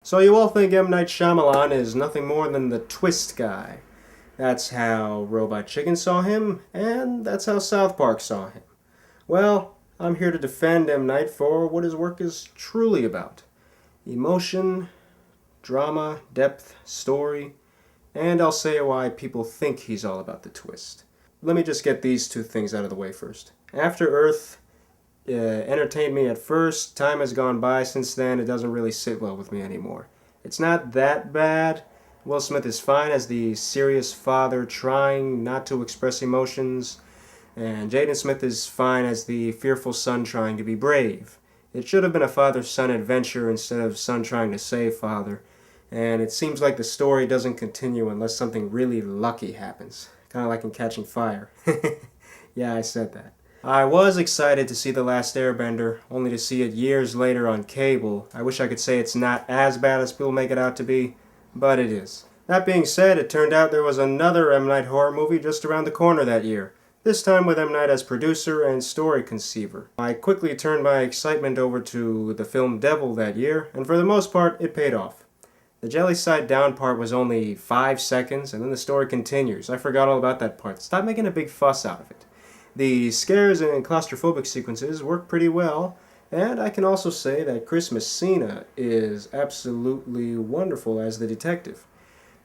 So you all think M. Night Shyamalan is nothing more than the twist guy. That's how Robot Chicken saw him, and that's how South Park saw him. Well, I'm here to defend M. Night for what his work is truly about. Emotion, drama, depth, story, and I'll say why people think he's all about the twist. Let me just get these two things out of the way first. After Earth entertained me at first. Time has gone by since then. It doesn't really sit well with me anymore. It's not that bad. Will Smith is fine as the serious father trying not to express emotions, and Jaden Smith is fine as the fearful son trying to be brave. It should have been a father-son adventure instead of son trying to save father, and it seems like the story doesn't continue unless something really lucky happens. Kind of like in Catching Fire. Yeah, I said that. I was excited to see The Last Airbender, only to see it years later on cable. I wish I could say it's not as bad as people make it out to be, but it is. That being said, it turned out there was another M. Night horror movie just around the corner that year, this time with M. Night as producer and story conceiver. I quickly turned my excitement over to the film Devil that year, and for the most part, it paid off. The jelly side down part was only 5 seconds, and then the story continues. I forgot all about that part. Stop making a big fuss out of it. The scares and claustrophobic sequences work pretty well, and I can also say that Chris Messina is absolutely wonderful as the detective.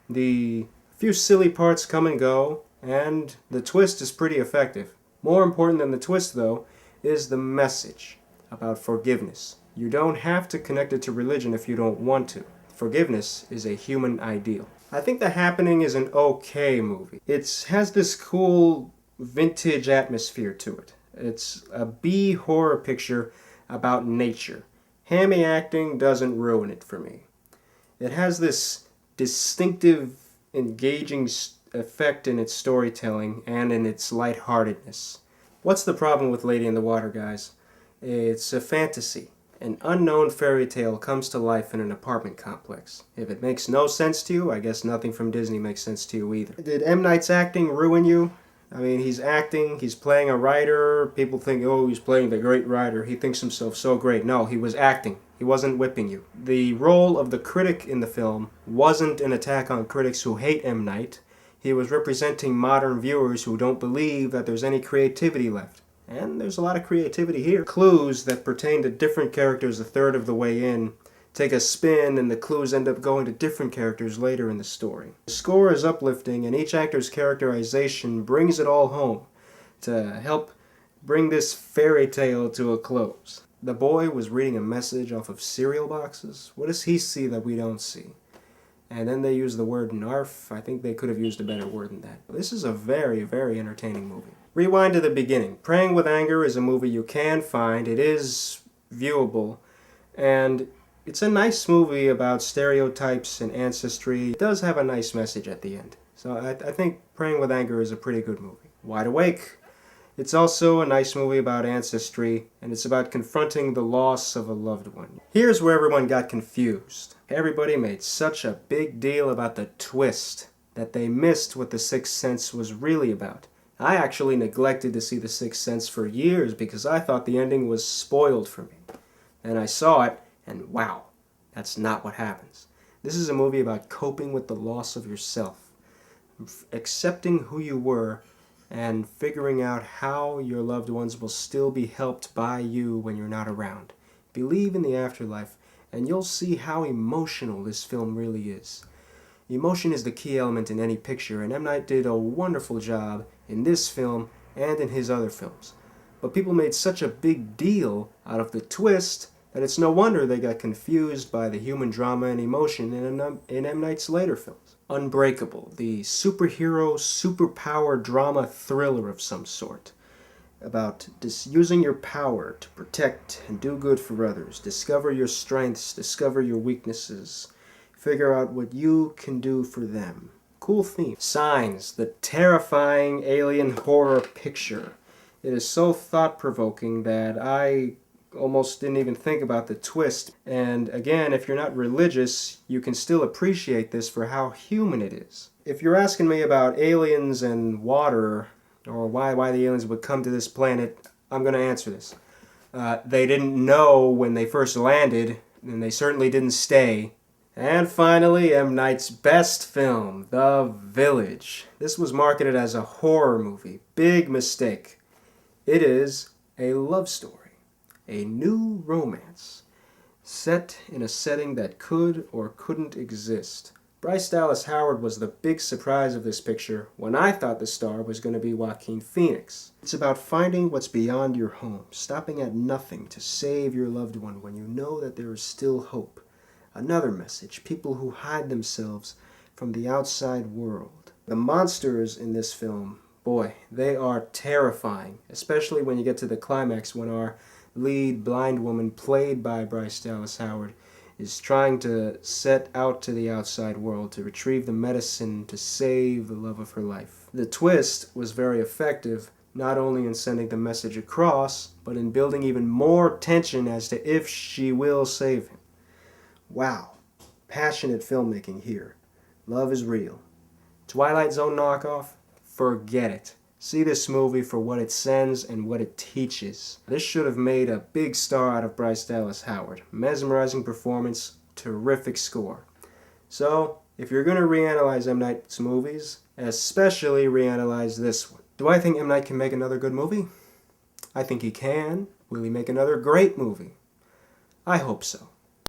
The few silly parts come and go, and the twist is pretty effective. More important than the twist, though, is the message about forgiveness. You don't have to connect it to religion if you don't want to. Forgiveness is a human ideal. I think The Happening is an okay movie. It has this cool vintage atmosphere to it. It's a B horror picture about nature. Hammy acting doesn't ruin it for me. It has this distinctive, engaging effect in its storytelling and in its lightheartedness. What's the problem with Lady in the Water, guys? It's a fantasy. An unknown fairy tale comes to life in an apartment complex. If it makes no sense to you, I guess nothing from Disney makes sense to you either. Did M. Night's acting ruin you? I mean, he's acting, he's playing a writer. People think, oh, he's playing the great writer. He thinks himself so great. No, he was acting. He wasn't whipping you. The role of the critic in the film wasn't an attack on critics who hate M. Night. He was representing modern viewers who don't believe that there's any creativity left. And there's a lot of creativity here. Clues that pertain to different characters a third of the way in take a spin, and the clues end up going to different characters later in the story. The score is uplifting, and each actor's characterization brings it all home to help bring this fairy tale to a close. The boy was reading a message off of cereal boxes. What does he see that we don't see? And then they use the word narf. I think they could have used a better word than that. This is a very, very entertaining movie. Rewind to the beginning. Praying with Anger is a movie you can find. It is viewable, and it's a nice movie about stereotypes and ancestry. It does have a nice message at the end. So I think Praying with Anger is a pretty good movie. Wide Awake. It's also a nice movie about ancestry, and it's about confronting the loss of a loved one. Here's where everyone got confused. Everybody made such a big deal about the twist that they missed what The Sixth Sense was really about. I actually neglected to see The Sixth Sense for years because I thought the ending was spoiled for me. And I saw it, and wow, that's not what happens. This is a movie about coping with the loss of yourself, accepting who you were, and figuring out how your loved ones will still be helped by you when you're not around. Believe in the afterlife, and you'll see how emotional this film really is. Emotion is the key element in any picture, and M. Night did a wonderful job in this film and in his other films. But people made such a big deal out of the twist that it's no wonder they got confused by the human drama and emotion in M. Night's later films. Unbreakable, the superhero, superpower drama thriller of some sort, about using your power to protect and do good for others, discover your strengths, discover your weaknesses, figure out what you can do for them. Cool theme. Signs, the terrifying alien horror picture. It is so thought-provoking that I almost didn't even think about the twist. And again, if you're not religious, you can still appreciate this for how human it is. If you're asking me about aliens and water, or why the aliens would come to this planet, I'm going to answer this. They didn't know when they first landed, and they certainly didn't stay. And finally, M. Night's best film, The Village. This was marketed as a horror movie. Big mistake. It is a love story, a new romance, set in a setting that could or couldn't exist. Bryce Dallas Howard was the big surprise of this picture when I thought the star was going to be Joaquin Phoenix. It's about finding what's beyond your home, stopping at nothing to save your loved one when you know that there is still hope. Another message, people who hide themselves from the outside world. The monsters in this film, boy, they are terrifying, especially when you get to the climax when our lead blind woman, played by Bryce Dallas Howard, is trying to set out to the outside world to retrieve the medicine to save the love of her life. The twist was very effective, not only in sending the message across, but in building even more tension as to if she will save him. Wow, passionate filmmaking here. Love is real. Twilight Zone knockoff? Forget it. See this movie for what it sends and what it teaches. This should have made a big star out of Bryce Dallas Howard. Mesmerizing performance, terrific score. So, if you're going to reanalyze M. Night's movies, especially reanalyze this one. Do I think M. Night can make another good movie? I think he can. Will he make another great movie? I hope so.